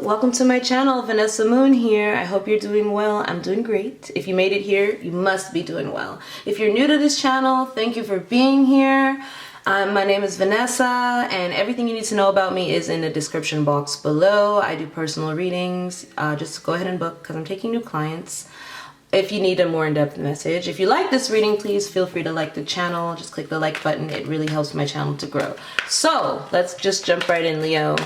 welcome to my channel. Vanessa Moon here. I hope you're doing well. I'm doing great. If you made it here, you must be doing well. If you're new to this channel, thank you for being here. My name is Vanessa, and everything you need to know about me is in the description box below. I do personal readings. Just go ahead and book because I'm taking new clients. If you need a more in-depth message. If you like this reading, please feel free to like the channel. Just click the like button. It really helps my channel to grow. So let's just jump right in, Leo.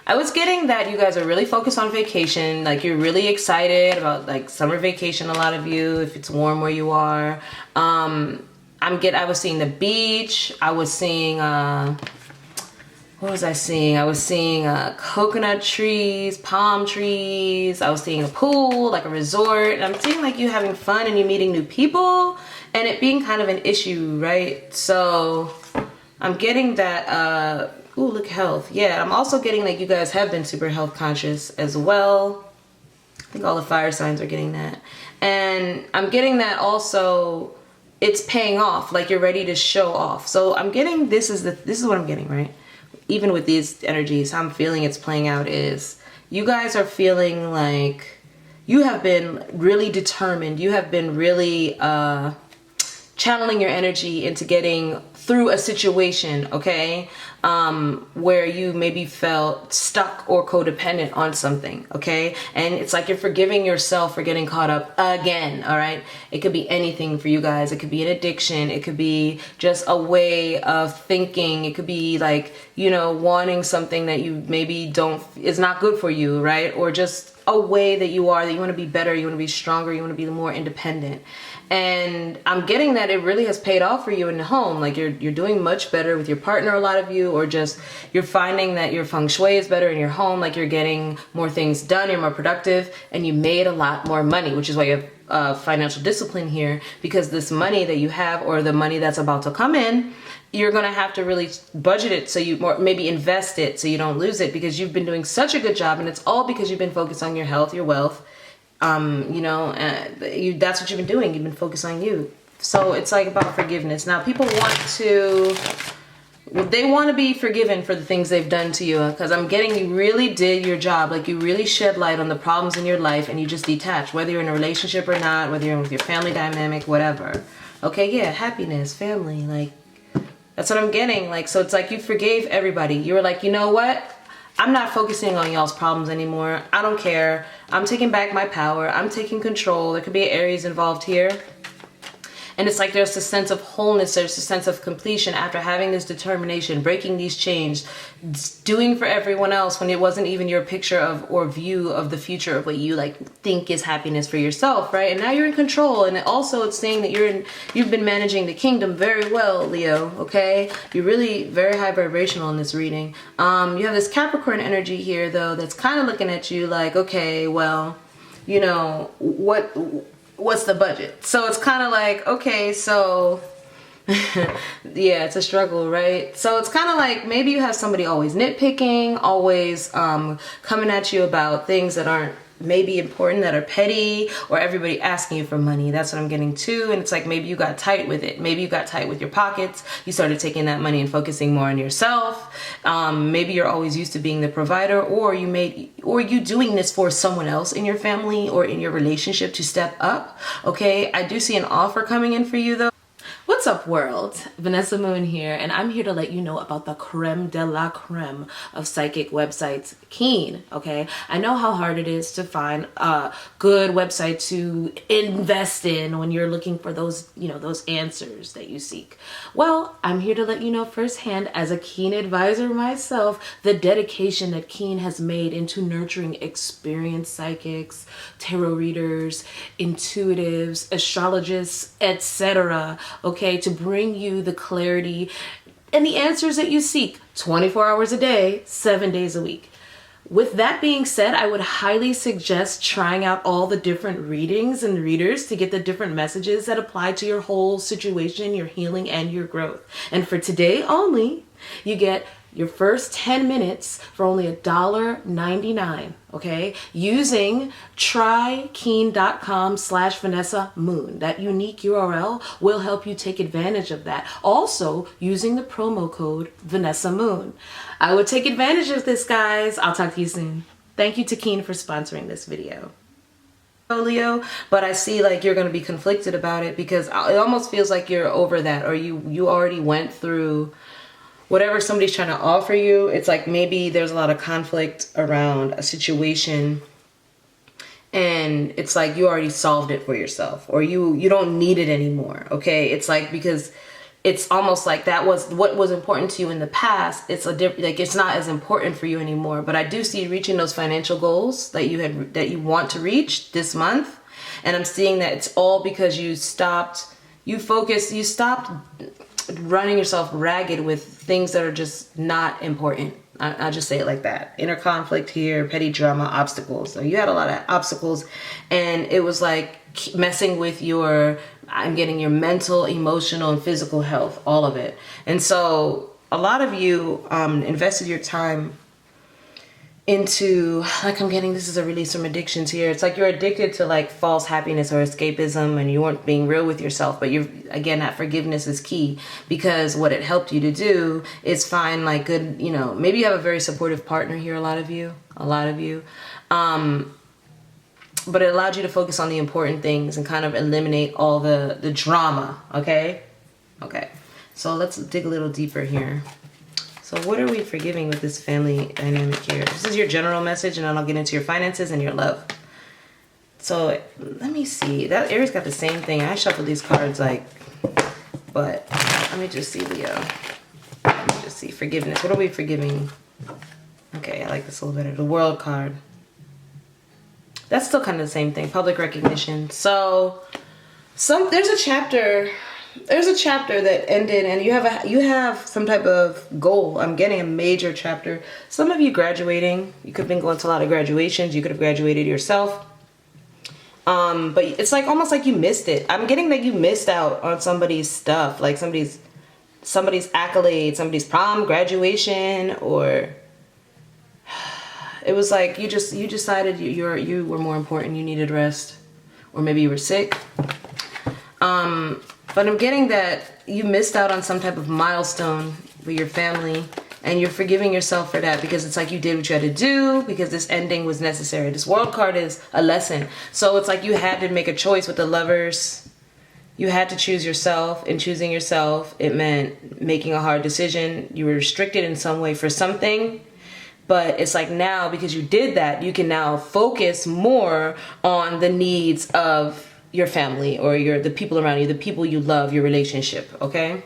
I was getting that you guys are really focused on vacation. Like you're really excited about like summer vacation, a lot of you, if it's warm where you are. I was seeing the beach. I was seeing what was I seeing? I was seeing coconut trees, palm trees. I was seeing a pool, like a resort. And I'm seeing like you having fun and you meeting new people and it being kind of an issue, right? So I'm getting that, ooh, look, health. Yeah, I'm also getting like you guys have been super health conscious as well. I think all the fire signs are getting that. And I'm getting that also it's paying off, like you're ready to show off. So I'm getting, this is what I'm getting, right? Even with these energies, how I'm feeling it's playing out is you guys are feeling like you have been really determined. You have been really channeling your energy into getting through a situation, okay? Where you maybe felt stuck or codependent on something, okay? And it's like you're forgiving yourself for getting caught up again, all right? It could be anything for you guys. It could be an addiction. It could be just a way of thinking. It could be like, you know, wanting something that you maybe is not good for you, right? Or just a way that you want to be better, you want to be stronger, you want to be more independent. And I'm getting that it really has paid off for you in the home. Like you're doing much better with your partner, a lot of you, or just you're finding that your feng shui is better in your home. Like you're getting more things done, you're more productive, and you made a lot more money, which is why you have financial discipline here, because this money that you have or the money that's about to come in, you're going to have to really budget it so you maybe invest it so you don't lose it, because you've been doing such a good job, and it's all because you've been focused on your health, your wealth. You know, that's what you've been doing. You've been focused on you. So it's like about forgiveness. Now people they want to be forgiven for the things they've done to you, because I'm getting you really did your job. Like you really shed light on the problems in your life and you just detached, whether you're in a relationship or not, whether you're with your family dynamic, whatever. Okay, yeah, happiness, family, like that's what I'm getting. Like, so it's like you forgave everybody. You were like, you know what? I'm not focusing on y'all's problems anymore. I don't care. I'm taking back my power. I'm taking control. There could be Aries involved here. And it's like there's a sense of wholeness. There's a sense of completion after having this determination, breaking these chains, doing for everyone else when it wasn't even your picture of or view of the future of what you like think is happiness for yourself, right? And now you're in control. And also it's saying that you've been managing the kingdom very well, Leo, okay? You're really very high vibrational in this reading. You have this Capricorn energy here though that's kind of looking at you like, okay, well, you know, what's the budget? So it's kind of like, okay, so yeah, it's a struggle, right? So it's kind of like maybe you have somebody always nitpicking, always coming at you about things that aren't maybe important, that are petty, or everybody asking you for money. That's what I'm getting too. And it's like maybe you got tight with it. Maybe you got tight with your pockets. You started taking that money and focusing more on yourself. Maybe you're always used to being the provider, or you doing this for someone else in your family or in your relationship to step up. Okay, I do see an offer coming in for you though. What's up, world? Vanessa Moon here, and I'm here to let you know about the creme de la creme of psychic websites, Keen, okay? I know how hard it is to find a good website to invest in when you're looking for those, you know, those answers that you seek. Well, I'm here to let you know firsthand, as a Keen advisor myself, the dedication that Keen has made into nurturing experienced psychics, tarot readers, intuitives, astrologists, etc., okay, to bring you the clarity and the answers that you seek 24 hours a day, 7 days a week. With that being said, I would highly suggest trying out all the different readings and readers to get the different messages that apply to your whole situation, your healing, and your growth. And for today only, you get your first 10 minutes for only $1.99, okay? Using trykeen.com/Vanessa Moon. That unique URL will help you take advantage of that. Also, using the promo code Vanessa Moon. I would take advantage of this, guys. I'll talk to you soon. Thank you to Keen for sponsoring this video. Leo, but I see like you're going to be conflicted about it because it almost feels like you're over that, or you already went through whatever somebody's trying to offer you. It's like maybe there's a lot of conflict around a situation and it's like you already solved it for yourself, or you don't need it anymore. Okay, it's like because it's almost like that was what was important to you in the past. It's like it's not as important for you anymore. But I do see you reaching those financial goals that you want to reach this month, and I'm seeing that it's all because you stopped running yourself ragged with things that are just not important. I'll just say it like that. Inner conflict here, petty drama, obstacles. So you had a lot of obstacles, and it was like messing with I'm getting your mental, emotional, and physical health, all of it. And so a lot of you invested your time into, like I'm getting, this is a release from addictions here. It's like you're addicted to like false happiness or escapism, and you weren't being real with yourself. But again, that forgiveness is key, because what it helped you to do is find like good, maybe you have a very supportive partner here, a lot of you. But it allowed you to focus on the important things and kind of eliminate all the drama, okay? Okay, so let's dig a little deeper here. So what are we forgiving with this family dynamic here? This is your general message, and then I'll get into your finances and your love. So let me see. That Aries got the same thing. I shuffled these cards but let me just see, Leo. Let me just see. Forgiveness. What are we forgiving? Okay, I like this a little better. The World card. That's still kind of the same thing. Public recognition. So there's a chapter that ended, and you have some type of goal. I'm getting a major chapter. Some of you graduating. You could have been going to a lot of graduations. You could have graduated yourself. But it's like almost like you missed it. I'm getting that you missed out on somebody's stuff, like somebody's accolade, somebody's prom, graduation, or it was like you decided you were more important. You needed rest, or maybe you were sick. But I'm getting that you missed out on some type of milestone with your family, and you're forgiving yourself for that, because it's like you did what you had to do, because this ending was necessary. This World card is a lesson. So it's like you had to make a choice with the Lovers. You had to choose yourself. In choosing yourself, it meant making a hard decision. You were restricted in some way for something. But it's like now, because you did that, you can now focus more on the needs of your family, or the people around you, the people you love, your relationship, okay?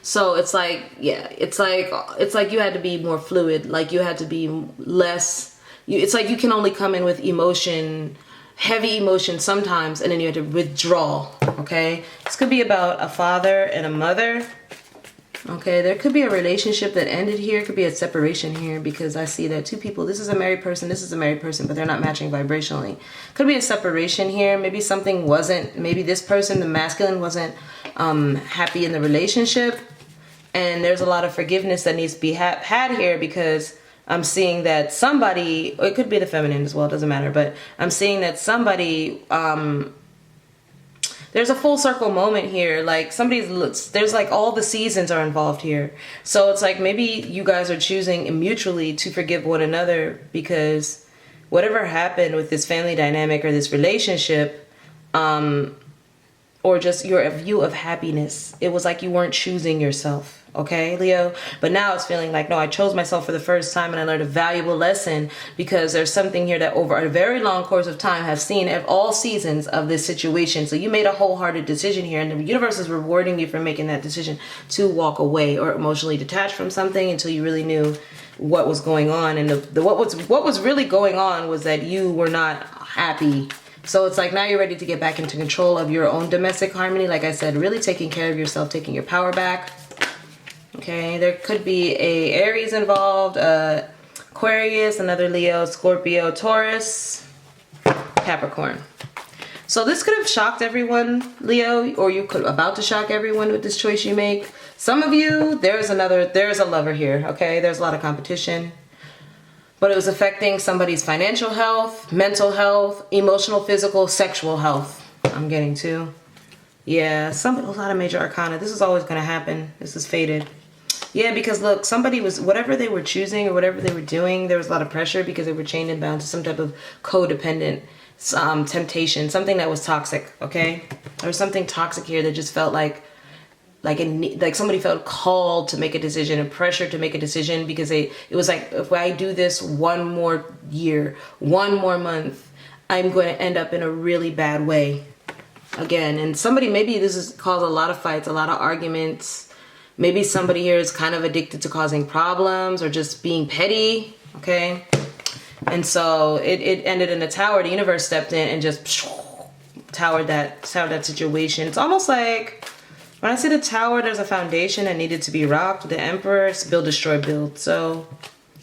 So it's like, yeah, it's like you had to be more fluid, like you had to be less, it's like you can only come in with emotion, heavy emotion sometimes, and then you had to withdraw, okay? This could be about a father and a mother. Okay, there could be a relationship that ended here. It could be a separation here, because I see that two people, this is a married person, this is a married person, but they're not matching vibrationally. Could be a separation here. Maybe something wasn't, maybe this person, the masculine, wasn't happy in the relationship. And there's a lot of forgiveness that needs to be had here, because I'm seeing that somebody, or it could be the feminine as well, it doesn't matter, but I'm seeing that somebody, there's a full circle moment here. Like there's like all the seasons are involved here. So it's like maybe you guys are choosing mutually to forgive one another, because whatever happened with this family dynamic or this relationship, or just your view of happiness, it was like you weren't choosing yourself. Okay, Leo? But now it's feeling like, no, I chose myself for the first time, and I learned a valuable lesson, because there's something here that over a very long course of time have seen at all seasons of this situation. So you made a wholehearted decision here, and the universe is rewarding you for making that decision to walk away or emotionally detach from something until you really knew what was going on. And what was really going on was that you were not happy. So it's like now you're ready to get back into control of your own domestic harmony. Like I said, really taking care of yourself, taking your power back. Okay, there could be a Aries involved, Aquarius, another Leo, Scorpio, Taurus, Capricorn. So this could have shocked everyone, Leo, or you could about to shock everyone with this choice you make. Some of you, there's a lover here, okay? There's a lot of competition. But it was affecting somebody's financial health, mental health, emotional, physical, sexual health. I'm getting to. Yeah, a lot of major arcana. This is always going to happen. This is fated. Yeah, because look, somebody was, whatever they were choosing or whatever they were doing, there was a lot of pressure because they were chained and bound to some type of codependent temptation, something that was toxic, okay? There was something toxic here that just felt like somebody felt called to make a decision and pressure to make a decision, because it was like, if I do this one more year, one more month, I'm going to end up in a really bad way again. And somebody, maybe this has caused a lot of fights, a lot of arguments. Maybe somebody here is kind of addicted to causing problems or just being petty, okay? And so it ended in a tower. The universe stepped in and just towered that situation. It's almost like, when I say the tower, there's a foundation that needed to be rocked. The Emperor, build, destroy, build. So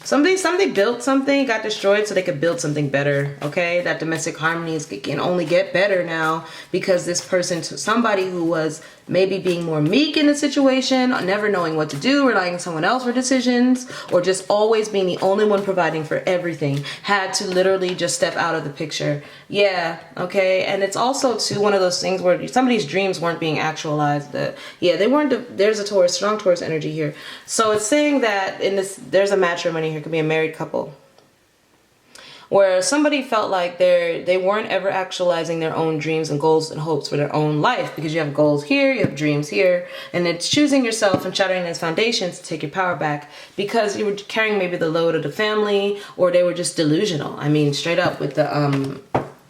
somebody built something, got destroyed so they could build something better, okay? That domestic harmony can only get better now because this person, somebody who was maybe being more meek in the situation, never knowing what to do, relying on someone else for decisions, or just always being the only one providing for everything, had to literally just step out of the picture. Yeah, okay? And it's also too one of those things where somebody's dreams weren't being actualized. They weren't. There's a Taurus, strong Taurus energy here. So it's saying that in this, there's a matrimony here. It could be a married couple, where somebody felt like they weren't ever actualizing their own dreams and goals and hopes for their own life, because you have goals here, you have dreams here, and it's choosing yourself and shattering those foundations to take your power back, because you were carrying maybe the load of the family, or they were just delusional. I mean, straight up with the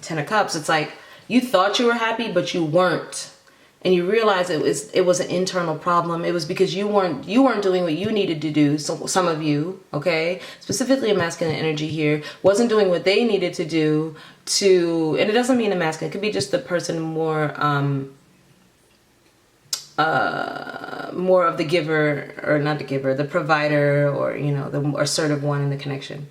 Ten of Cups, it's like you thought you were happy, but you weren't. And you realize it was an internal problem. It was because you weren't doing what you needed to do. So some of you, okay, specifically a masculine energy here, wasn't doing what they needed to do and it doesn't mean a masculine. It could be just the person more of the giver, or not the giver, the provider, or the assertive one in the connection.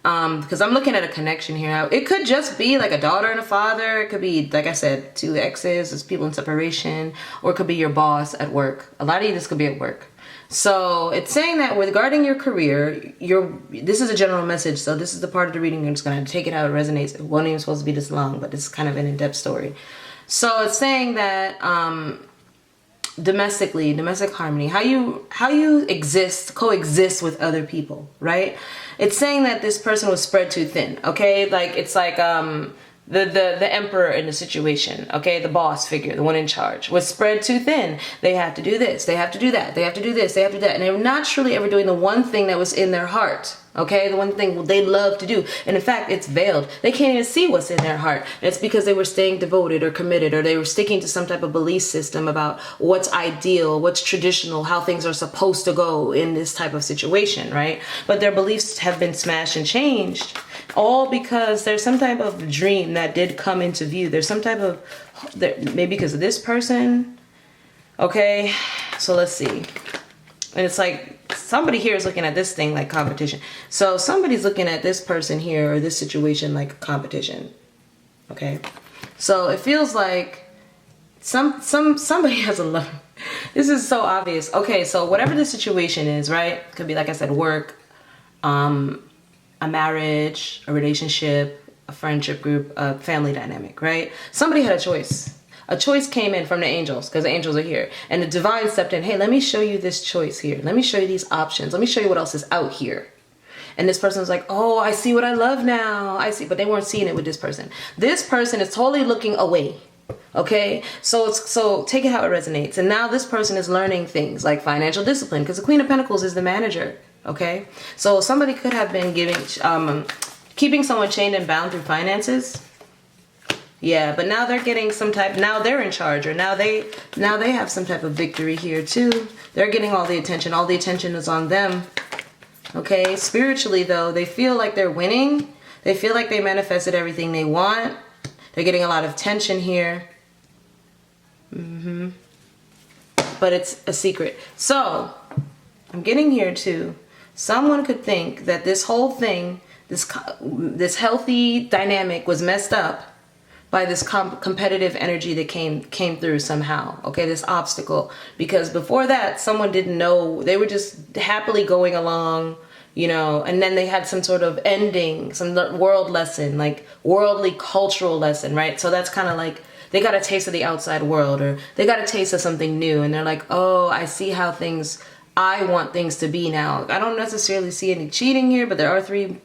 Because I'm looking at a connection here. It could just be like a daughter and a father. It could be, like I said, two exes, it's people in separation, or it could be your boss at work. A lot of you, this could be at work. So it's saying that regarding your career, this is a general message. So this is the part of the reading. I'm just going to take it how it resonates. It wasn't even supposed to be this long, but it's kind of an in-depth story. So it's saying that domestic harmony, how you coexist with other people, right? It's saying that this person was spread too thin, okay? Like, it's like the emperor in the situation, okay? The boss figure, the one in charge, was spread too thin. They have to do this, they have to do that, they have to do this, they have to do that. And they're not truly ever doing the one thing that was in their heart, okay? The one thing they love to do. And in fact, it's veiled. They can't even see what's in their heart. And it's because they were staying devoted or committed, or they were sticking to some type of belief system about what's ideal, what's traditional, how things are supposed to go in this type of situation, right? But their beliefs have been smashed and changed, all because there's some type of dream that did come into view. There's some type of, maybe because of this person, okay? So let's see. And it's like, somebody here is looking at this thing like competition. So somebody's looking at this person here or this situation like competition. Okay. So it feels like somebody has a love. This is so obvious. Okay. So whatever the situation is, right? Could be, like I said, work, a marriage, a relationship, a friendship group, a family dynamic, right? Somebody had a choice. A choice came in from the angels, because the angels are here. And the divine stepped in. Hey, let me show you this choice here. Let me show you these options. Let me show you what else is out here. And this person was like, oh, I see what I love now. I see. But they weren't seeing it with this person. This person is totally looking away. Okay? So take it how it resonates. And now this person is learning things like financial discipline, because the Queen of Pentacles is the manager. Okay? So somebody could have been keeping someone chained and bound through finances. Yeah, but now they're getting now they're in charge, or now they have some type of victory here too. They're getting all the attention is on them. Okay, spiritually though, they feel like they're winning. They feel like they manifested everything they want. They're getting a lot of tension here. But it's a secret. So, I'm getting here too. Someone could think that this whole thing, this healthy dynamic was messed up by this competitive energy that came through somehow, okay, this obstacle. Because before that, someone didn't know, they were just happily going along, and then they had some sort of ending, some world lesson, like worldly cultural lesson, right? So that's kind of like, they got a taste of the outside world, or they got a taste of something new, and they're like, oh, I see how things I want things to be now. I don't necessarily see any cheating here, but there are 3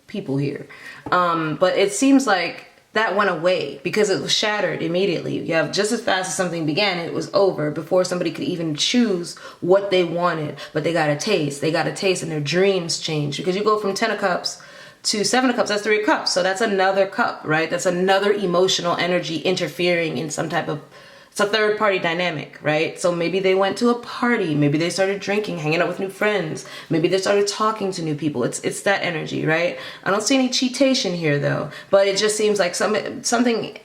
people here. But it seems like that went away because it was shattered immediately. You have just as fast as something began, it was over before somebody could even choose what they wanted. But they got a taste. They got a taste and their dreams changed. Because you go from 10 of cups to 7 of cups, that's 3 of cups. So that's another cup, right? That's another emotional energy interfering in some type of, it's a third party dynamic, right? So maybe they went to a party, maybe they started drinking, hanging out with new friends, maybe they started talking to new people. It's that energy, right? I don't see any cheatation here though, but it just seems like somebody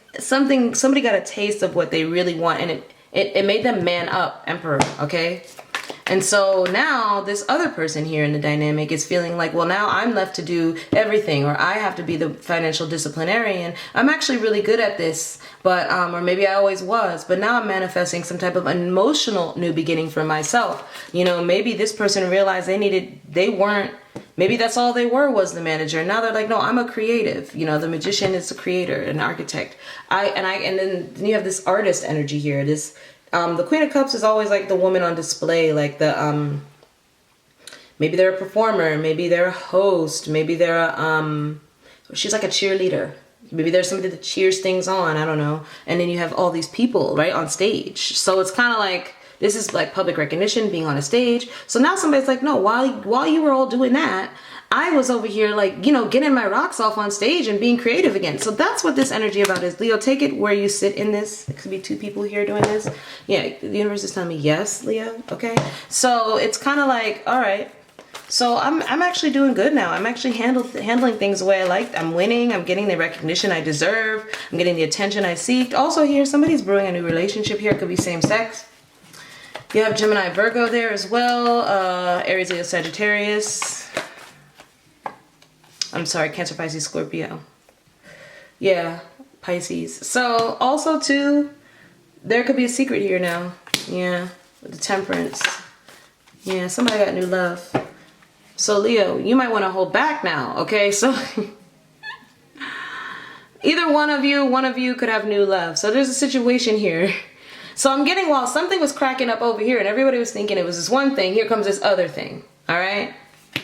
got a taste of what they really want, and it made them man up, Emperor, okay? And so now this other person here in the dynamic is feeling like, well, now I'm left to do everything, or I have to be the financial disciplinarian. I'm actually really good at this, but, or maybe I always was, but now I'm manifesting some type of emotional new beginning for myself. You know, maybe this person realized maybe that's all they were, was the manager. Now they're like, no, I'm a creative. You know, the magician is a creator, an architect. And then you have this artist energy here. The Queen of Cups is always like the woman on display, like maybe they're a performer, maybe they're a host, maybe they're she's like a cheerleader. Maybe there's somebody that cheers things on, I don't know. And then you have all these people, right, on stage. So it's kind of like, this is like public recognition, being on a stage. So now somebody's like, no, while you were all doing that, I was over here like, you know, getting my rocks off on stage and being creative again. So that's what this energy about is. Leo, take it where you sit in this. It could be 2 people here doing this. Yeah, the universe is telling me yes, Leo. Okay. So it's kind of like, all right. So I'm actually doing good now. I'm actually handling things the way I like. I'm winning. I'm getting the recognition I deserve. I'm getting the attention I seek. Also here, somebody's brewing a new relationship here. It could be same sex. You have Gemini, Virgo there as well. Aries, Leo, Sagittarius. I'm sorry, Cancer, Pisces, Scorpio. Yeah, Pisces. So also too, there could be a secret here now. Yeah, with the Temperance. Yeah, somebody got new love. So Leo, you might want to hold back now, okay? So either one of you could have new love. So there's a situation here. So I'm getting, while something was cracking up over here and everybody was thinking it was this one thing, here comes this other thing, all right?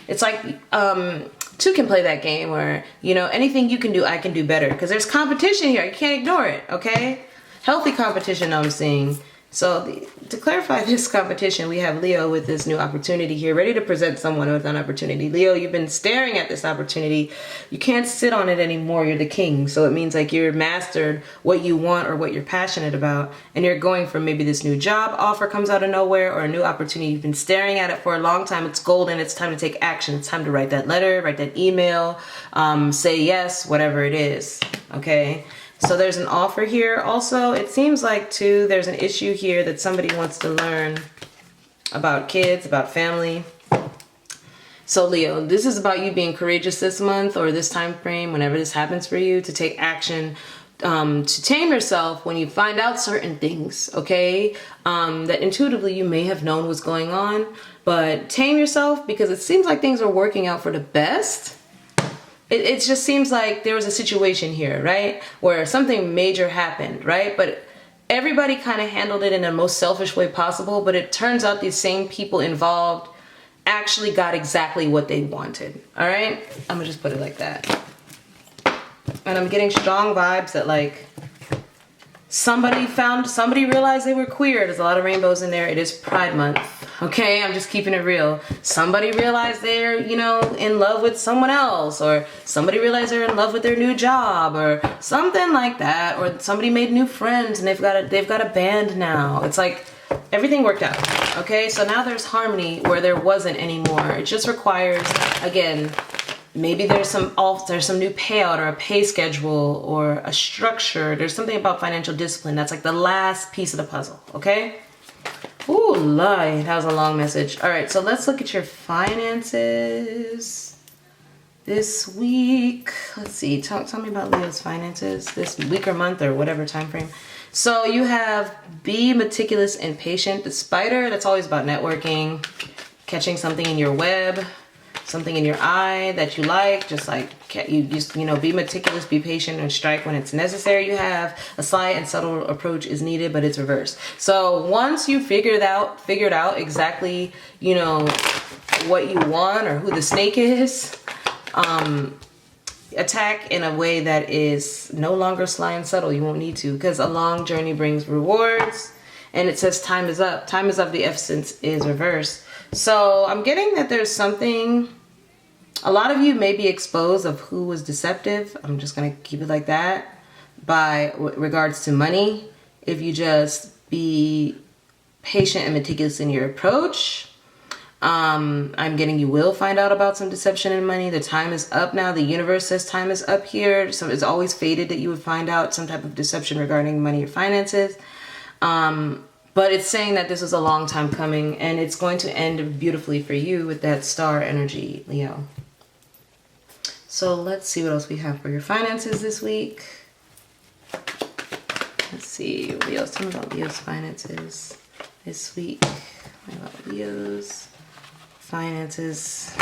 It's like, 2 can play that game where, you know, anything you can do, I can do better. Because there's competition here. You can't ignore it, okay? Healthy competition, I'm seeing. So to clarify this competition, we have Leo with this new opportunity here, ready to present someone with an opportunity. Leo, you've been staring at this opportunity. You can't sit on it anymore. You're the king. So it means like you're mastered what you want or what you're passionate about. And you're going for maybe this new job offer comes out of nowhere, or a new opportunity. You've been staring at it for a long time. It's golden. It's time to take action. It's time to write that letter, write that email, say yes, whatever it is. Okay. So there's an offer here. Also, it seems like too, there's an issue here that somebody wants to learn about kids, about family. So Leo, this is about you being courageous this month or this time frame, whenever this happens for you, to take action, to tame yourself when you find out certain things, okay? That intuitively you may have known what's going on, but tame yourself because it seems like things are working out for the best. It just seems like there was a situation here, right? Where something major happened, right? But everybody kind of handled it in the most selfish way possible, but it turns out these same people involved actually got exactly what they wanted, all right? I'm gonna just put it like that. And I'm getting strong vibes that like somebody realized they were queer. There's a lot of rainbows in there. It is Pride Month. Okay, I'm just keeping it real. Somebody realized they're, you know, in love with someone else, or somebody realized they're in love with their new job, or something like that, or somebody made new friends and they've got a band now. It's like everything worked out. Okay, so now there's harmony where there wasn't anymore. It just requires, again, maybe there's some new payout or a pay schedule or a structure. There's something about financial discipline that's like the last piece of the puzzle. Okay. Ooh, lie. That was a long message. All right, so let's look at your finances this week. Let's see. Tell me about Leo's finances this week or month or whatever time frame. So you have be meticulous and patient. The spider, that's always about networking, catching something in your web. something in your eye that you like, just like you just, you know, be meticulous, be patient, and strike when it's necessary. You have a slight and subtle approach is needed, but it's reversed. So once you figured out exactly, you know, what you want or who the snake is, attack in a way that is no longer sly and subtle. You won't need to, because a long journey brings rewards. And it says time is up. Time is up, the essence is reversed. So I'm getting that there's something, a lot of you may be exposed of who was deceptive. I'm just going to keep it like that. By regards to money, if you just be patient and meticulous in your approach, I'm getting you will find out about some deception in money. The time is up now. The universe says time is up here. So it's always fated that you would find out some type of deception regarding money or finances. But it's saying that this is a long time coming, and it's going to end beautifully for you with that star energy, Leo. So let's see what else we have for your finances this week. Let's see, Leo's, tell me about Leo's finances this week. What about Leo's finances?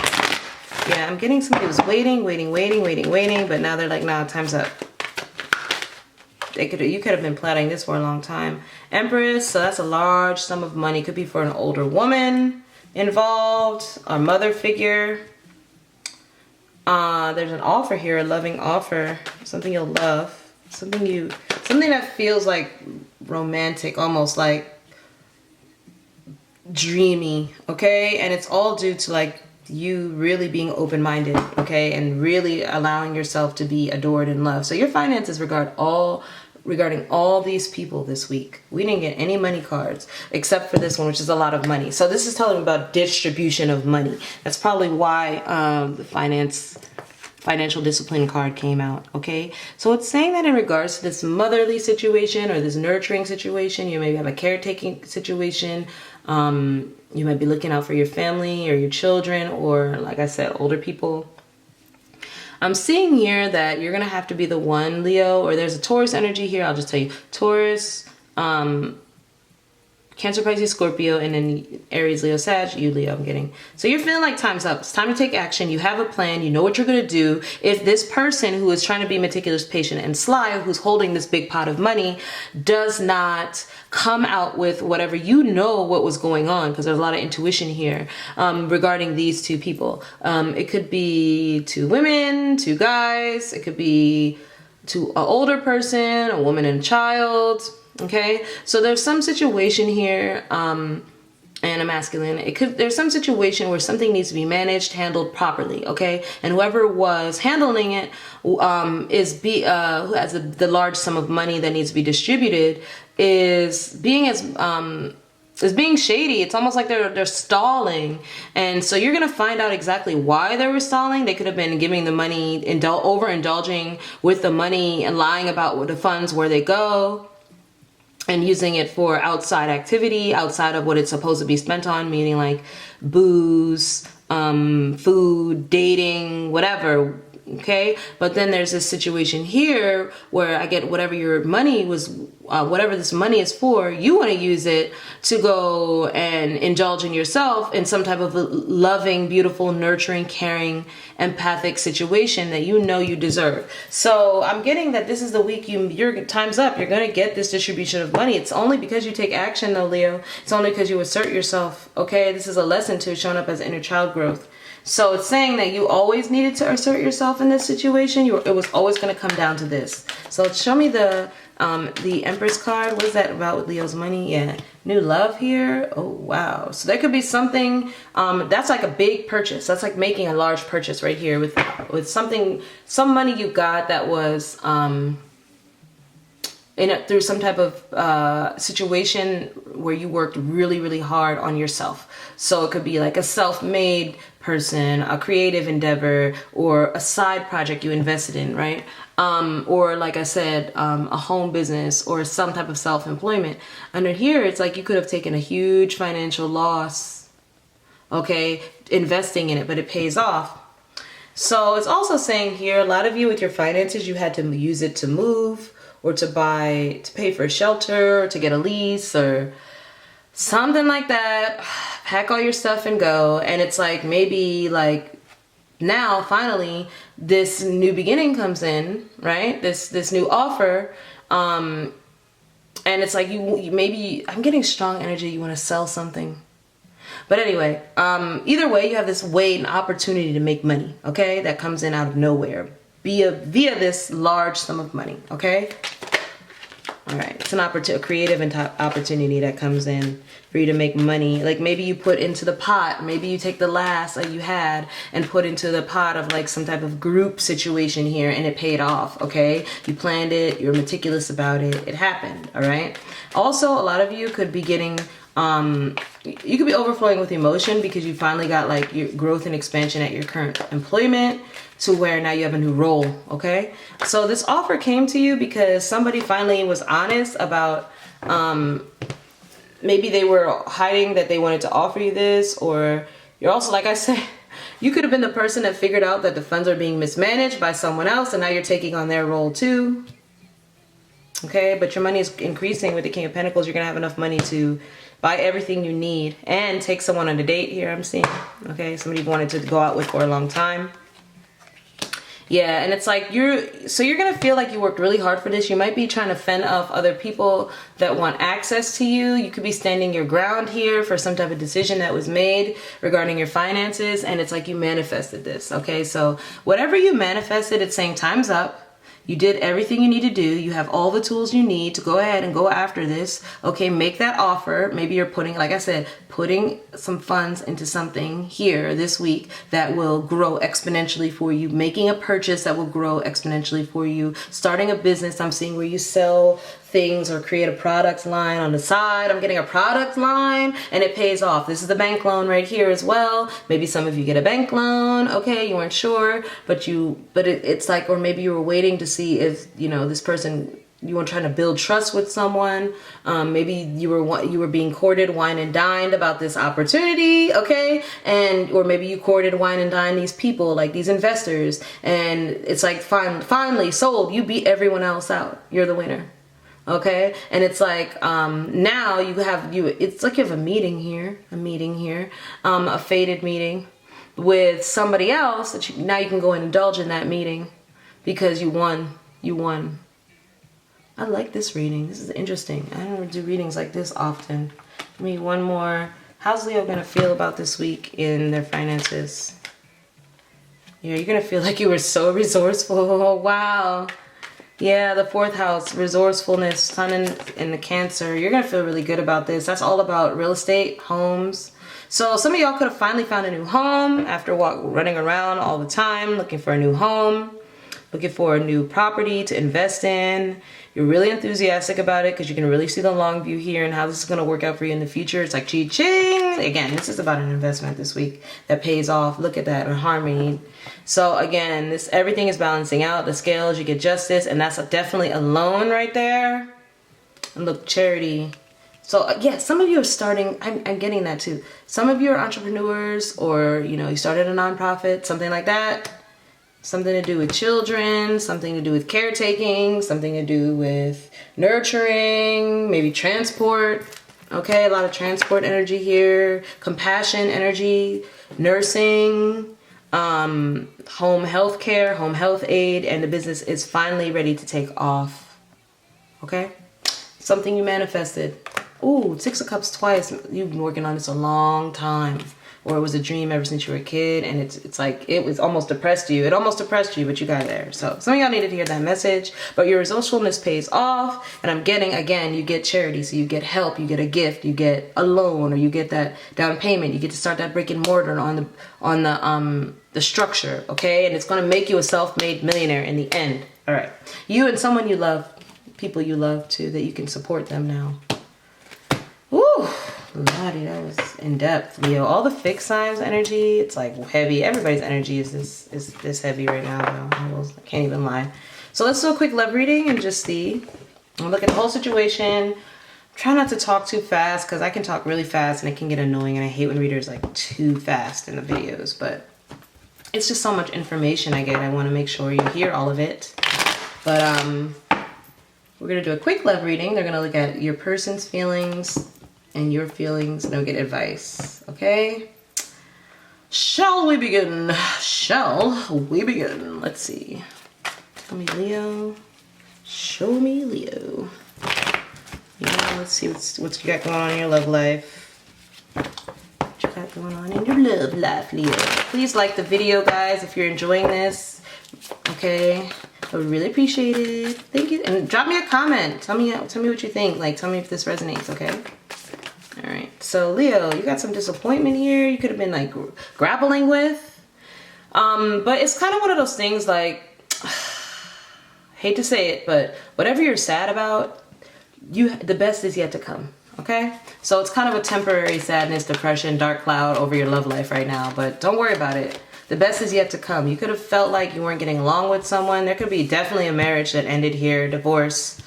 Yeah, I'm getting somebody who's waiting, but now they're like, nah, time's up. You could have been planning this for a long time. Empress, so that's a large sum of money. Could be for an older woman involved, a mother figure. There's an offer here, a loving offer, something you'll love, something that feels like romantic, almost like dreamy, okay? And it's all due to like you really being open-minded, okay, and really allowing yourself to be adored and loved. So your finances regarding all these people this week. We didn't get any money cards except for this one, which is a lot of money. So this is telling me about distribution of money. That's probably why the financial discipline card came out, okay? So it's saying that in regards to this motherly situation or this nurturing situation, you maybe have a caretaking situation. You might be looking out for your family or your children, or like I said, older people. I'm seeing here that you're going to have to be the one, Leo, or there's a Taurus energy here. I'll just tell you. Taurus, Cancer, Pisces, Scorpio, and then Aries, Leo, Sag, you, Leo, I'm getting. So you're feeling like time's up. It's time to take action. You have a plan. You know what you're going to do. If this person who is trying to be meticulous, patient, and sly, who's holding this big pot of money, does not come out with whatever, you know what was going on, because there's a lot of intuition here regarding these two people. It could be two women, two guys. It could be to an older person, a woman and a child. Okay, so there's some situation here, and a masculine. There's some situation where something needs to be managed, handled properly. Okay, and whoever was handling it who has the large sum of money that needs to be distributed is being shady. It's almost like they're stalling, and so you're gonna find out exactly why they were stalling. They could have been giving the money, overindulging with the money, and lying about the funds, where they go, and using it for outside activity, outside of what it's supposed to be spent on, meaning like booze, food, dating, whatever. Okay, but then there's this situation here where I get whatever your money was, whatever this money is for, you want to use it to go and indulge in yourself in some type of loving, beautiful, nurturing, caring, empathic situation that you know you deserve. So I'm getting that this is the week your time's up. You're going to get this distribution of money. It's only because you take action though, Leo. It's only because you assert yourself. Okay, this is a lesson to showing up as inner child growth. So it's saying that you always needed to assert yourself in this situation. It was always going to come down to this. So show me the Empress card. What is that about with Leo's money? Yeah, new love here. Oh, wow. So there could be something that's like a big purchase. That's like making a large purchase right here with something, some money you got that was through some type of situation where you worked really, really hard on yourself. So it could be like a self-made person, a creative endeavor, or a side project you invested in, right? Or like I said, a home business or some type of self-employment. Under here, it's like you could have taken a huge financial loss, okay, investing in it, but it pays off. So it's also saying here, a lot of you with your finances, you had to use it to move, or to pay for a shelter, or to get a lease, or something like that. Pack all your stuff and go. And it's like maybe like now finally this new beginning comes in, right? This new offer, and it's like you maybe, I'm getting strong energy, you want to sell something. But anyway, either way, you have this an opportunity to make money, okay? That comes in out of nowhere via this large sum of money, okay? All right, it's a creative opportunity that comes in for you to make money. Like maybe you put into the pot, maybe you take the last that you had and put into the pot of like some type of group situation here, and it paid off, okay? You planned it, you're meticulous about it, it happened, all right? Also, a lot of you could be getting, you could be overflowing with emotion because you finally got like your growth and expansion at your current employment, to where now you have a new role, okay? So this offer came to you because somebody finally was honest about, maybe they were hiding that they wanted to offer you this, or you're also, like I said, you could have been the person that figured out that the funds are being mismanaged by someone else, and now you're taking on their role too. Okay, but your money is increasing with the King of Pentacles. You're gonna have enough money to buy everything you need and take someone on a date here, I'm seeing. Okay, somebody you wanted to go out with for a long time. Yeah, and it's like you're gonna feel like you worked really hard for this. You might be trying to fend off other people that want access to you. You could be standing your ground here for some type of decision that was made regarding your finances, and it's like you manifested this, okay? So whatever you manifested, it's saying time's up. You did everything you need to do. You have all the tools you need to go ahead and go after this. Okay, make that offer. Maybe you're putting, like I said, putting some funds into something here this week that will grow exponentially for you. Making a purchase that will grow exponentially for you. Starting a business, I'm seeing, where you sell things or create a product line on the side. I'm getting a product line and it pays off. This is the bank loan right here as well. Maybe some of you get a bank loan. Okay, you weren't sure, but it's like, or maybe you were waiting to see if, you know, this person, you were trying to build trust with someone. Maybe you were being courted, wine and dined about this opportunity, okay? Or maybe you courted, wine and dined these people, like these investors, and it's like finally sold. You beat everyone else out. You're the winner. Okay, and it's like now it's like you have a meeting here, a fated meeting with somebody else that now you can go and indulge in that meeting because you won. I like this reading. This is interesting. I don't do readings like this often. Give me one more. How's Leo gonna feel about this week in their finances? Yeah, you're gonna feel like you were so resourceful. Oh, wow. Yeah, the 4th house, resourcefulness, sun in the Cancer. You're going to feel really good about this. That's all about real estate, homes. So some of y'all could have finally found a new home after running around all the time, looking for a new home, looking for a new property to invest in. You're really enthusiastic about it because you can really see the long view here and how this is going to work out for you in the future. It's like cha-ching. Again, this is about an investment this week that pays off. Look at that, in harmony. So again, everything is balancing out. The scales, you get justice, and that's definitely a loan right there. And look, charity. So yeah, some of you are starting, I'm getting that too. Some of you are entrepreneurs, or you started a nonprofit, something like that. Something to do with children, something to do with caretaking, something to do with nurturing, maybe transport. Okay, a lot of transport energy here, compassion energy, nursing, home health care, home health aid, and the business is finally ready to take off. Okay, something you manifested. Ooh, 6 of Cups twice. You've been working on this a long time. Or it was a dream ever since you were a kid, and it's like it was almost depressed you. It almost depressed you, but you got there. So some of y'all needed to hear that message. But your resourcefulness pays off, and I'm getting, again, you get charity, so you get help, you get a gift, you get a loan, or you get that down payment. You get to start that brick and mortar on the structure, okay? And it's gonna make you a self-made millionaire in the end. All right, you and someone you love, people you love too, that you can support them now. Woo! Lottie, that was in depth, Leo. All the fixed signs energy, it's like heavy. Everybody's energy is this heavy right now, though. I can't even lie. So let's do a quick love reading and just see. I'll look at the whole situation. Try not to talk too fast because I can talk really fast and it can get annoying, and I hate when readers like too fast in the videos, but it's just so much information I get. I want to make sure you hear all of it. But we're gonna do a quick love reading. They're gonna look at your person's feelings and your feelings, and they'll get advice, okay? Shall we begin? Shall we begin? Let's see. Tell me Leo. Show me Leo. Yeah, let's see what's you got going on in your love life. What you got going on in your love life, Leo? Please like the video, guys, if you're enjoying this. Okay, I would really appreciate it. Thank you, and drop me a comment. Tell me what you think. Like, tell me if this resonates. Okay. All right. So Leo, you got some disappointment here. You could have been like grappling with. But it's kind of one of those things. Like, hate to say it, but whatever you're sad about, the best is yet to come. Okay. So it's kind of a temporary sadness, depression, dark cloud over your love life right now. But don't worry about it. The best is yet to come. You could have felt like you weren't getting along with someone. There could be definitely a marriage that ended here, divorce.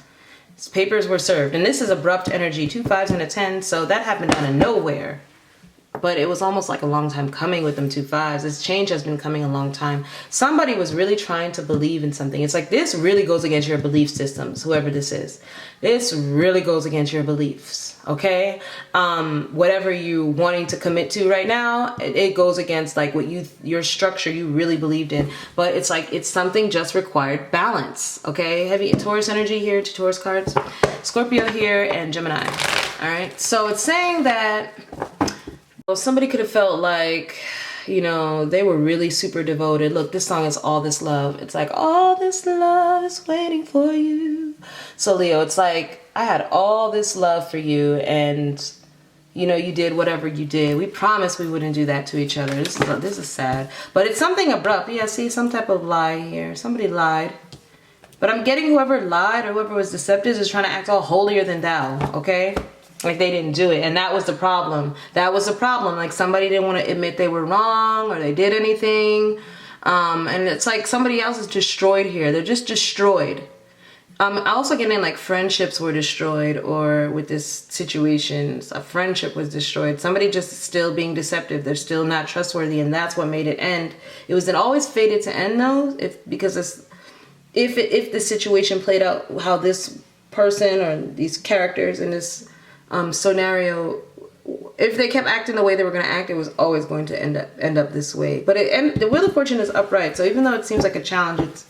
Papers were served. And this is abrupt energy, 2 5s and a 10. So that happened out of nowhere. But it was almost like a long time coming with them 2 5s. This change has been coming a long time. Somebody was really trying to believe in something. It's like this really goes against your belief systems, whoever this is. This really goes against your beliefs, okay? Whatever you wanting to commit to right now, it goes against like what your structure you really believed in. But it's like it's something just required balance, okay? Heavy Taurus energy here, 2 Taurus cards. Scorpio here and Gemini, all right? So it's saying that well, somebody could have felt like, you know, they were really super devoted. Look, this song is All This Love. It's like, all this love is waiting for you. So Leo, it's like, I had all this love for you and, you know, you did whatever you did. We promised we wouldn't do that to each other. This is sad. But it's something abrupt. Yeah, see, some type of lie here. Somebody lied. But I'm getting whoever lied or whoever was deceptive is trying to act all holier than thou, okay? Like they didn't do it. And that was the problem. That was the problem. Like somebody didn't want to admit they were wrong or they did anything. And it's like somebody else is destroyed here. They're just destroyed. Also getting like friendships were destroyed or with this situation, a friendship was destroyed. Somebody just still being deceptive. They're still not trustworthy. And that's what made it end. It always fated to end though. If the situation played out how this person or these characters in this scenario, if they kept acting the way they were going to act, it was always going to end up this way. But the Wheel of Fortune is upright, so even though it seems like a challenge,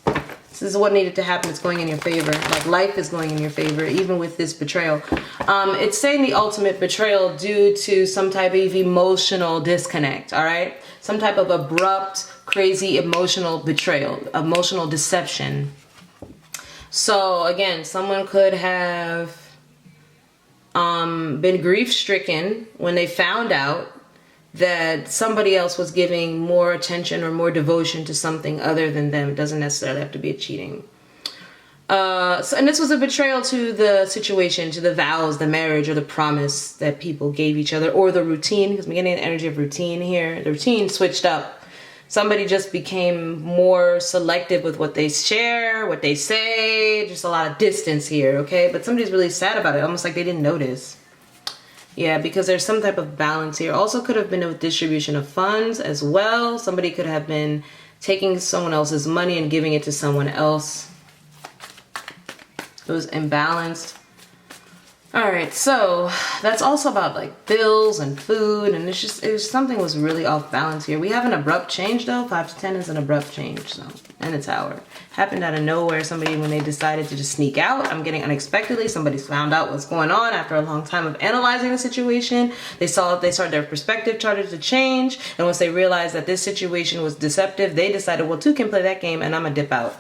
this is what needed to happen. It's going in your favor. Like life is going in your favor, even with this betrayal. It's saying the ultimate betrayal due to some type of emotional disconnect. All right, some type of abrupt, crazy emotional betrayal, emotional deception. So again, someone could have been grief-stricken when they found out that somebody else was giving more attention or more devotion to something other than them. It doesn't necessarily have to be a cheating. And this was a betrayal to the situation, to the vows, the marriage, or the promise that people gave each other, or the routine, because I'm getting an energy of routine here. The routine switched up. Somebody just became more selective with what they share, what they say, just a lot of distance here, okay? But somebody's really sad about it, almost like they didn't notice. Yeah, because there's some type of balance here. Also could have been a distribution of funds as well. Somebody could have been taking someone else's money and giving it to someone else. It was imbalanced. All right, so that's also about like bills and food, and something was really off balance here. We have an abrupt change though. 5 to 10 is an abrupt change, so, and the Tower. Happened out of nowhere. Somebody, when they decided to just sneak out, I'm getting unexpectedly, somebody found out what's going on after a long time of analyzing the situation. They started their perspective started to change, and once they realized that this situation was deceptive, they decided, well, two can play that game, and I'm gonna dip out.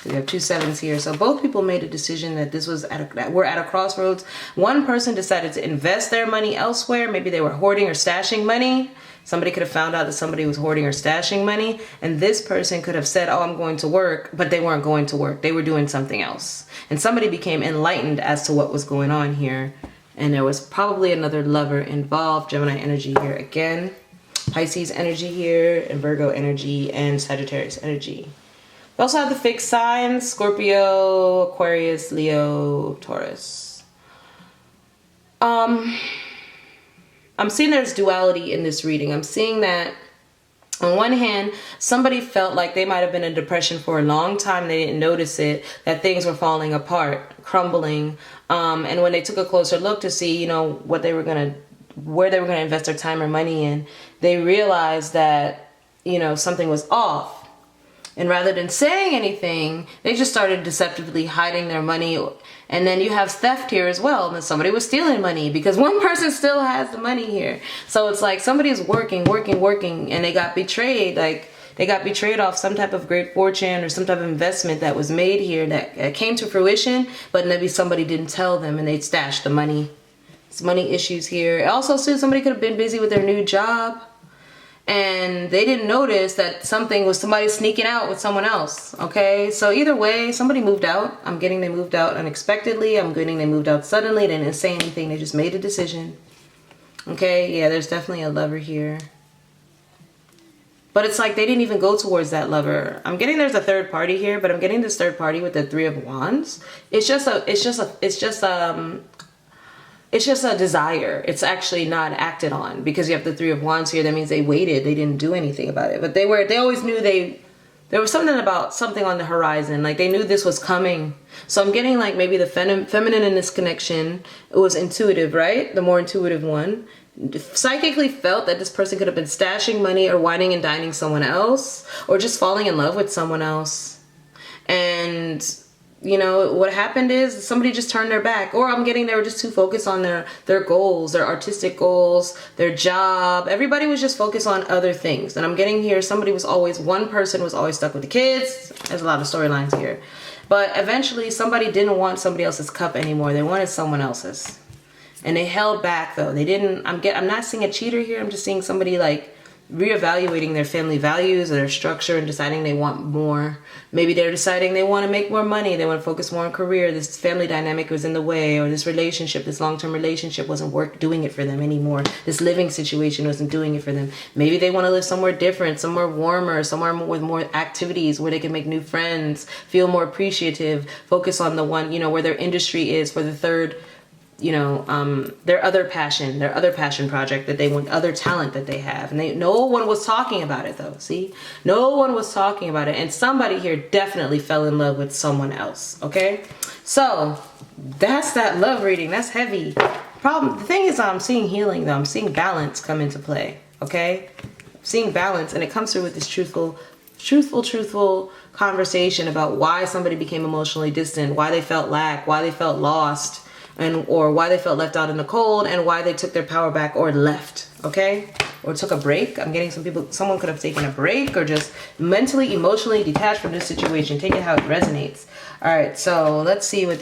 We have 2 7s here. So both people made a decision that we're at a crossroads. One person decided to invest their money elsewhere. Maybe they were hoarding or stashing money. Somebody could have found out that somebody was hoarding or stashing money. And this person could have said, oh, I'm going to work. But they weren't going to work. They were doing something else. And somebody became enlightened as to what was going on here. And there was probably another lover involved. Gemini energy here again. Pisces energy here. And Virgo energy and Sagittarius energy. We also have the fixed signs, Scorpio, Aquarius, Leo, Taurus. I'm seeing there's duality in this reading. I'm seeing that on one hand, somebody felt like they might have been in depression for a long time. They didn't notice it, that things were falling apart, crumbling. And when they took a closer look to see, you know, where they were going to invest their time or money in, they realized that, you know, something was off. And rather than saying anything, they just started deceptively hiding their money. And then you have theft here as well. And somebody was stealing money because one person still has the money here. So it's like somebody's working, and they got betrayed. Like they got betrayed off some type of great fortune or some type of investment that was made here that came to fruition, but maybe somebody didn't tell them and they stashed the money. It's money issues here. Also, too, somebody could have been busy with their new job, and they didn't notice that somebody sneaking out with someone else. Okay, so either way, somebody moved out. I'm getting they moved out unexpectedly. I'm getting they moved out suddenly. They didn't say anything. They just made a decision. Okay, yeah, there's definitely a lover here. But it's like they didn't even go towards that lover. I'm getting there's a third party here, but I'm getting this third party with the Three of Wands. It's just a desire. It's actually not acted on because you have the Three of Wands here. That means they waited. They didn't do anything about it. But they always knew there was something on the horizon. Like they knew this was coming. So I'm getting like maybe the feminine in this connection. It was intuitive, right? The more intuitive one. Psychically felt that this person could have been stashing money or whining and dining someone else or just falling in love with someone else. And you know, what happened is somebody just turned their back, or I'm getting they were just too focused on their goals, their artistic goals, their job. Everybody was just focused on other things. And I'm getting here, one person was always stuck with the kids. There's a lot of storylines here. But eventually somebody didn't want somebody else's cup anymore. They wanted someone else's. And they held back though. They didn't, I'm not seeing a cheater here. I'm just seeing somebody like reevaluating their family values or their structure and deciding they want more. Maybe they're deciding they want to make more money. They want to focus more on career. This family dynamic was in the way, or this relationship, this long-term relationship wasn't doing it for them anymore. This living situation wasn't doing it for them. Maybe they want to live somewhere different, somewhere warmer, somewhere with more activities where they can make new friends, feel more appreciative, focus on the one, you know, where their industry is for the third, you know, their other passion project that they want, other talent that they have. And no one was talking about it though, see? No one was talking about it. And somebody here definitely fell in love with someone else, okay? So that's that love reading. That's heavy. The thing is, I'm seeing healing though. I'm seeing balance come into play, okay? I'm seeing balance, and it comes through with this truthful conversation about why somebody became emotionally distant, why they felt lack, why they felt lost, or why they felt left out in the cold, and why they took their power back or left, okay? Or took a break. I'm getting someone could have taken a break or just mentally, emotionally detached from this situation. Take it how it resonates. All right, so let's see what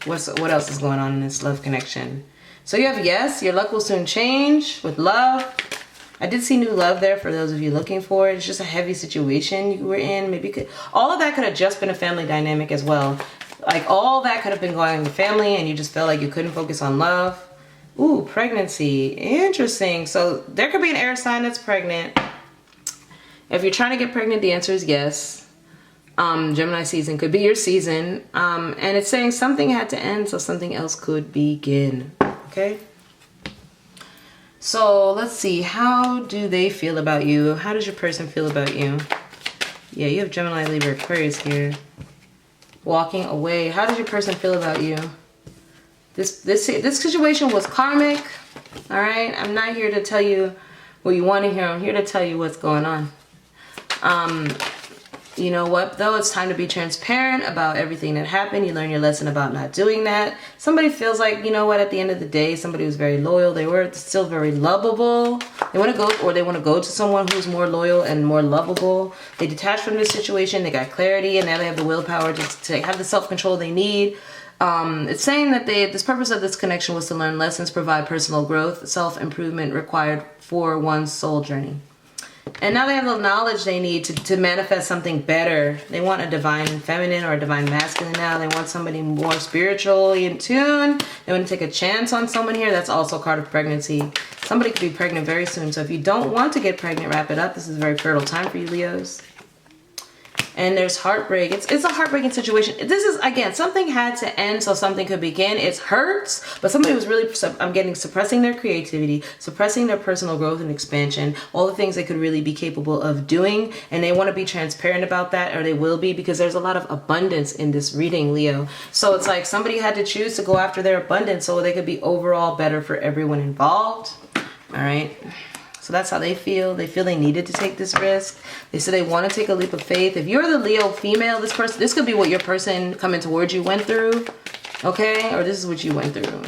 what else is going on in this love connection. So you have yes, your luck will soon change with love. I did see new love there for those of you looking for it. It's just a heavy situation you were in. Maybe all of that could have just been a family dynamic as well. Like all that could have been going on in the family, and you just felt like you couldn't focus on love. Ooh, pregnancy. Interesting. So there could be an air sign that's pregnant. If you're trying to get pregnant, the answer is yes. Gemini season could be your season. And it's saying something had to end so something else could begin. Okay? So let's see. How do they feel about you? How does your person feel about you? Yeah, you have Gemini, Libra, Aquarius here. Walking away. How does your person feel about you? This situation was karmic. All right. I'm not here to tell you what you want to hear. I'm here to tell you what's going on. You know what, though? It's time to be transparent about everything that happened. You learn your lesson about not doing that. Somebody feels like, you know what, at the end of the day, somebody was very loyal. They were still very lovable. They want to go to someone who's more loyal and more lovable. They detached from this situation. They got clarity, and now they have the willpower to have the self-control they need. It's saying that this purpose of this connection was to learn lessons, provide personal growth, self-improvement required for one's soul journey. And now they have the knowledge they need to manifest something better. They want a divine feminine or a divine masculine now. They want somebody more spiritually in tune. They want to take a chance on someone here. That's also a card of pregnancy. Somebody could be pregnant very soon. So if you don't want to get pregnant, wrap it up. This is a very fertile time for you, Leos. And there's heartbreak. It's a heartbreaking situation. This is, again, something had to end so something could begin. It hurts, but somebody was really, I'm getting, suppressing their creativity, suppressing their personal growth and expansion, all the things they could really be capable of doing. And they want to be transparent about that, or they will be, because there's a lot of abundance in this reading, Leo. So it's like somebody had to choose to go after their abundance so they could be overall better for everyone involved. All right. So that's how they feel. They feel they needed to take this risk. They said they want to take a leap of faith. If you're the Leo female, this could be what your person coming towards you went through, okay? Or this is what you went through,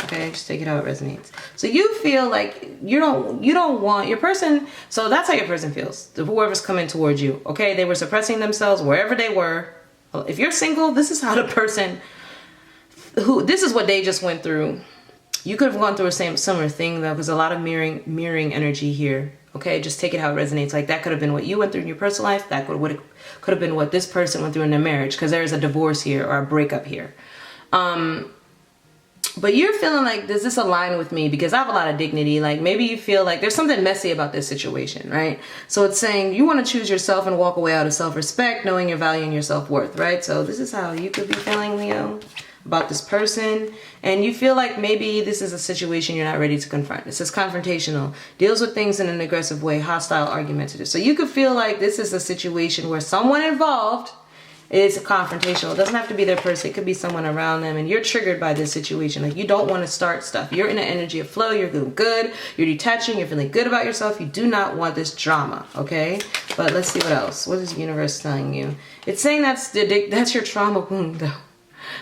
okay? Just take it how it resonates. So you feel like you don't want your person, so that's how your person feels. Whoever's coming towards you, okay? They were suppressing themselves wherever they were. If you're single, this is how the person this is what they just went through. You could have gone through a similar thing though, because a lot of mirroring energy here. Okay, just take it how it resonates. Like that could have been what you went through in your personal life. That could have been what this person went through in their marriage, because there's a divorce here or a breakup here. But you're feeling like, does this align with me? Because I have a lot of dignity. Like maybe you feel like there's something messy about this situation, right? So it's saying you want to choose yourself and walk away out of self-respect, knowing your value and your self-worth, right? So this is how you could be feeling, Leo, about this person. And you feel like maybe this is a situation you're not ready to confront. It says confrontational, deals with things in an aggressive way, hostile, argumentative. So you could feel like this is a situation where someone involved is confrontational. It doesn't have to be their person. It could be someone around them, and you're triggered by this situation. Like you don't want to start stuff. You're in an energy of flow. You're doing good. You're detaching. You're feeling good about yourself. You do not want this drama, okay? But let's see what else. What is the universe telling you? It's saying that's your trauma wound, though.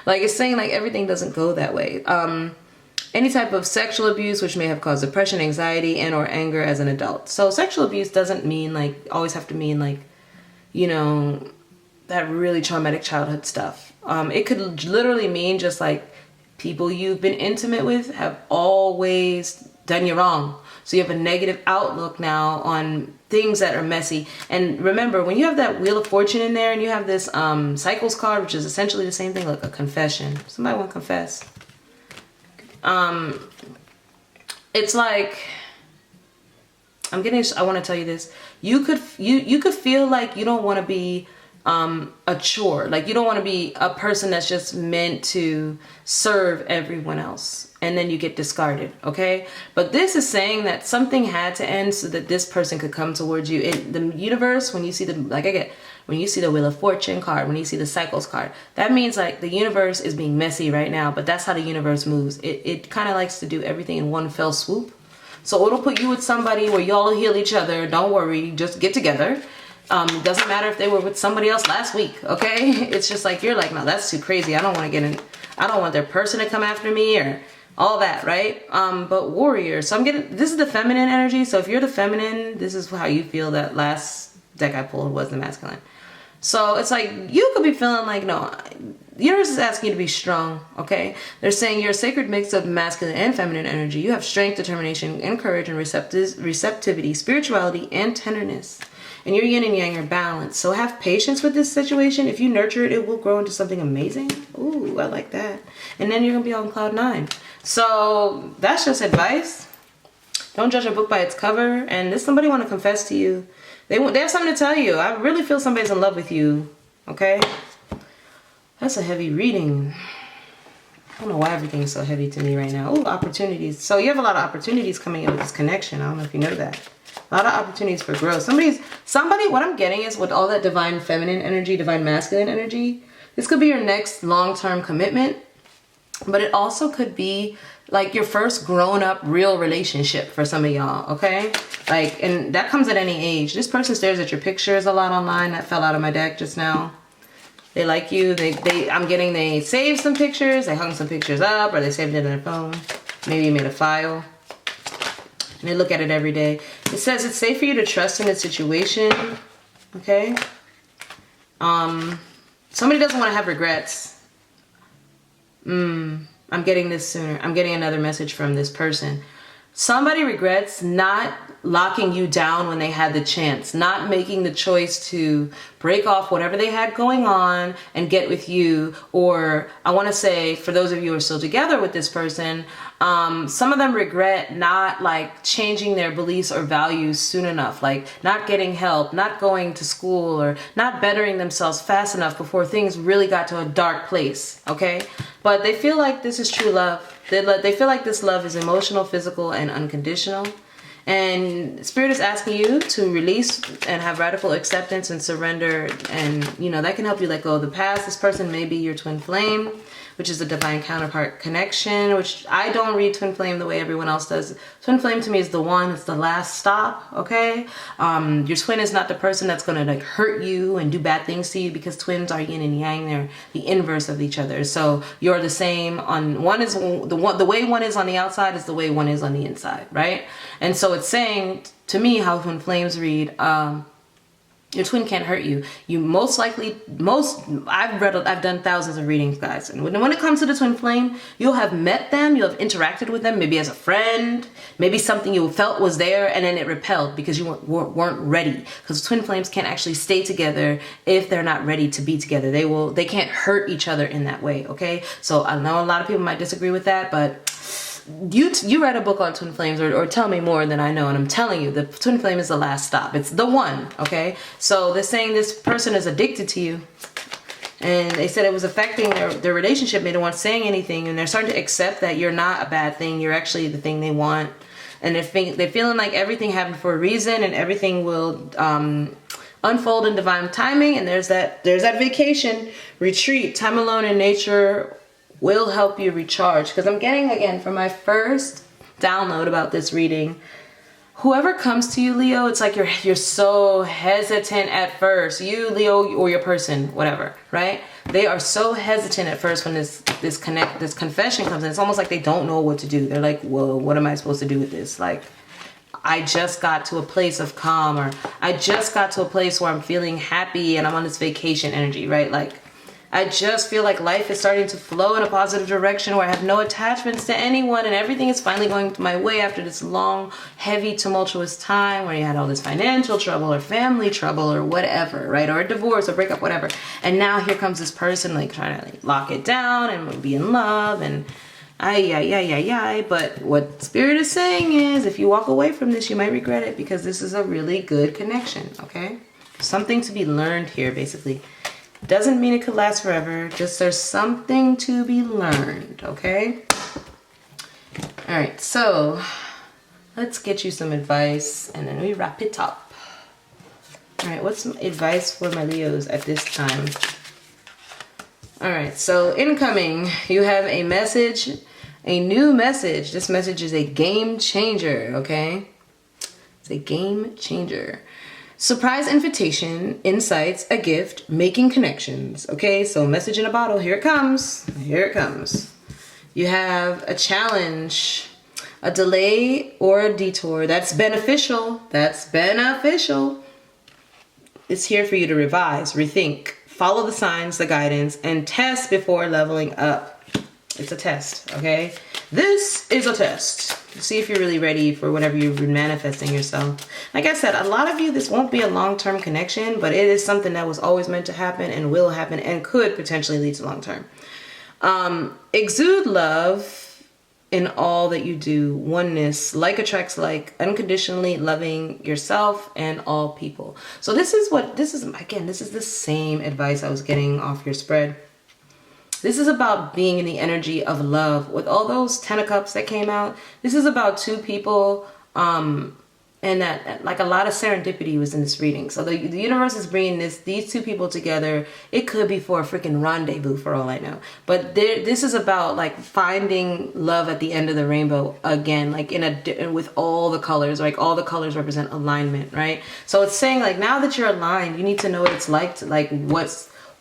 Like it's saying like everything doesn't go that way. Any type of sexual abuse, which may have caused depression, anxiety, and or anger as an adult. So sexual abuse doesn't mean like, always have to mean like, you know, that really traumatic childhood stuff. It could literally mean just like people you've been intimate with have always done you wrong. So you have a negative outlook now on things that are messy. And remember, when you have that Wheel of Fortune in there and you have this Cycles card, which is essentially the same thing, like a confession. Somebody want to confess. It's like, I want to tell you this. You could feel like you don't want to be a chore. Like you don't want to be a person that's just meant to serve everyone else and then you get discarded, okay? But this is saying that something had to end so that this person could come towards you. In the universe, when you see when you see the Wheel of Fortune card, when you see the Cycles card, that means like the universe is being messy right now, but that's how the universe moves. It kind of likes to do everything in one fell swoop. So it'll put you with somebody where y'all will heal each other. Don't worry, just get together. It doesn't matter if they were with somebody else last week, okay? It's just like, you're like, no, that's too crazy. I don't want to get in. I don't want their person to come after me or all that, right? But warrior. So this is the feminine energy. So if you're the feminine, this is how you feel. That last deck I pulled was the masculine. So it's like, you could be feeling like, no, the universe is asking you to be strong, okay? They're saying you're a sacred mix of masculine and feminine energy. You have strength, determination, and courage, and receptivity, spirituality, and tenderness. And your yin and yang are balanced. So have patience with this situation. If you nurture it, it will grow into something amazing. Ooh, I like that. And then you're going to be on cloud 9. So that's just advice. Don't judge a book by its cover. And does somebody want to confess to you? They have something to tell you. I really feel somebody's in love with you. Okay? That's a heavy reading. I don't know why everything's so heavy to me right now. Ooh, opportunities. So you have a lot of opportunities coming in with this connection. I don't know if you know that. A lot of opportunities for growth. Somebody, what I'm getting is with all that divine feminine energy, divine masculine energy, this could be your next long-term commitment, but it also could be like your first grown-up real relationship for some of y'all, okay? Like, and that comes at any age. This person stares at your pictures a lot online. That fell out of my deck just now. They like you. I'm getting they saved some pictures. They hung some pictures up, or they saved it in their phone. Maybe you made a file. And they look at it every day. It says it's safe for you to trust in a situation. Okay? Somebody doesn't want to have regrets. I'm getting this sooner. I'm getting another message from this person. Somebody regrets not locking you down when they had the chance, not making the choice to break off whatever they had going on and get with you. Or I want to say, for those of you who are still together with this person, some of them regret not like changing their beliefs or values soon enough, like not getting help, not going to school, or not bettering themselves fast enough before things really got to a dark place, okay? But they feel like this is true love. They feel like this love is emotional, physical, and unconditional. And Spirit is asking you to release and have radical acceptance and surrender. And, you know, that can help you let go of the past. This person may be your twin flame, which is a divine counterpart connection, which I don't read twin flame the way everyone else does. Twin flame to me is the one, it's the last stop, okay? Your twin is not the person that's gonna like hurt you and do bad things to you, because twins are yin and yang, they're the inverse of each other. So you're the same on, one is the way one is on the outside is the way one is on the inside, right? And so it's saying to me how twin flames read, your twin can't hurt you. You most likely, I've done thousands of readings, guys. And when it comes to the twin flame, you'll have met them, you'll have interacted with them, maybe as a friend, maybe something you felt was there and then it repelled because you weren't ready. Because twin flames can't actually stay together if they're not ready to be together. They can't hurt each other in that way, okay? So I know a lot of people might disagree with that, but you read a book on twin flames, or tell me more than I know, and I'm telling you the twin flame is the last stop. It's the one, okay? So they're saying this person is addicted to you, and they said it was affecting their relationship. They don't want saying anything, and they're starting to accept that you're not a bad thing, you're actually the thing they want. And they're feeling like everything happened for a reason, and everything will unfold in divine timing. And there's that vacation, retreat, time alone in nature will help you recharge. Because I'm getting, again, from my first download about this reading, whoever comes to you, Leo, it's like you're so hesitant at first. You, Leo, or your person, whatever, right? They are so hesitant at first when this confession comes in. It's almost like they don't know what to do. They're like, well, what am I supposed to do with this? Like, I just got to a place of calm, or I just got to a place where I'm feeling happy and I'm on this vacation energy, right? Like, I just feel like life is starting to flow in a positive direction where I have no attachments to anyone, and everything is finally going my way after this long, heavy, tumultuous time where you had all this financial trouble or family trouble or whatever, right? Or a divorce or breakup, whatever. And now here comes this person like trying to like lock it down and be in love and but what Spirit is saying is if you walk away from this, you might regret it, because this is a really good connection, okay? Something to be learned here, basically. Doesn't mean it could last forever. Just there's something to be learned, okay? All right, so let's get you some advice and then we wrap it up. All right, what's some advice for my Leos at this time? All right, so incoming, you have a message, a new message. This message is a game changer, okay? It's a game changer. Surprise invitation, insights, a gift, making connections. Okay, so message in a bottle. Here it comes. Here it comes. You have a challenge, a delay or a detour. That's beneficial. That's beneficial. It's here for you to revise, rethink, follow the signs, the guidance, and test before leveling up. It's a test, okay? This is a test. See if you're really ready for whatever you're manifesting yourself. Like I said, a lot of you, this won't be a long-term connection, but it is something that was always meant to happen and will happen and could potentially lead to long-term. Exude love in all that you do. Oneness, like attracts like, unconditionally loving yourself and all people. So this is the same advice I was getting off your spread. This is about being in the energy of love. With all those 10 of Cups that came out, this is about two people, and that like a lot of serendipity was in this reading. So the universe is bringing these two people together. It could be for a freaking rendezvous for all I know. But this is about like finding love at the end of the rainbow again, like with all the colors. Like all the colors represent alignment, right? So it's saying like now that you're aligned, you need to know what it's like to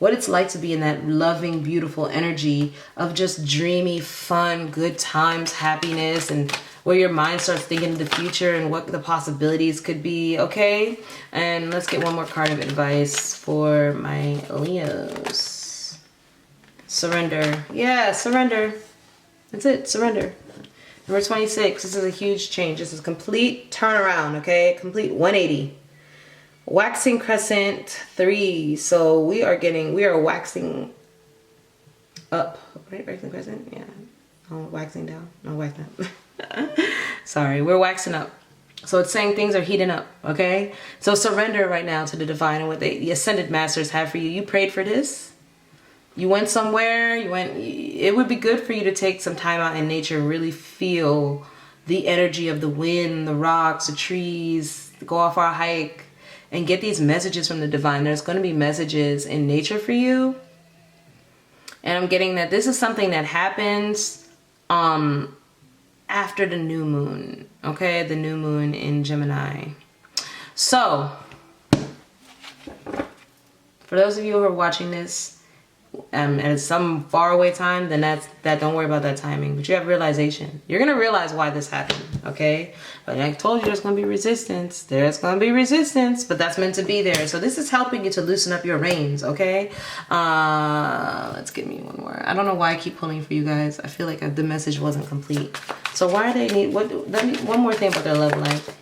what it's like to be in that loving, beautiful energy of just dreamy, fun, good times, happiness, and where your mind starts thinking of the future and what the possibilities could be, okay? And let's get one more card of advice for my Leos. Surrender. Yeah, surrender. That's it, surrender. Number 26, this is a huge change. This is complete turnaround, okay? Complete 180. Waxing crescent 3. So we are waxing up, right? Waxing crescent, yeah. Oh, waxing down. No, waxing up. Sorry, we're waxing up. So it's saying things are heating up, okay? So surrender right now to the divine and what the ascended masters have for you. You prayed for this. You went somewhere. It would be good for you to take some time out in nature, really feel the energy of the wind, the rocks, the trees, go off our hike, and get these messages from the divine. There's going to be messages in nature for you. And I'm getting that this is something that happens after the new moon. Okay, the new moon in Gemini. So, for those of you who are watching this at some faraway time, then that don't worry about that timing. But you have realization. You're gonna realize why this happened, okay? But I told you there's gonna be resistance. There's gonna be resistance, but that's meant to be there. So this is helping you to loosen up your reins, okay? Let's give me one more. I don't know why I keep pulling for you guys. I feel like the message wasn't complete. So why are they one more thing about their love life.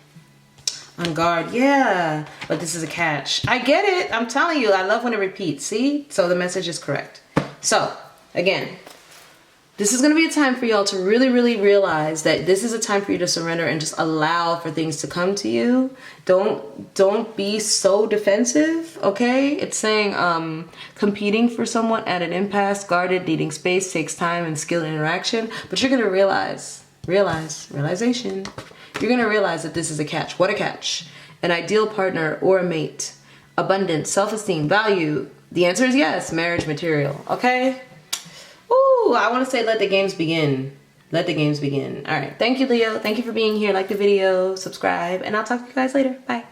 On guard, yeah, but this is a catch. I get it. I'm telling you, I love when it repeats. See? So the message is correct. So, again, this is going to be a time for y'all to really, really realize that this is a time for you to surrender and just allow for things to come to you. Don't be so defensive, okay? It's saying competing for someone at an impasse, guarded, needing space, takes time and skill and interaction. But you're going to realization. You're going to realize that this is a catch. What a catch. An ideal partner or a mate. Abundance, self-esteem, value. The answer is yes. Marriage material. Okay? Ooh, I want to say let the games begin. Let the games begin. All right. Thank you, Leo. Thank you for being here. Like the video, subscribe, and I'll talk to you guys later. Bye.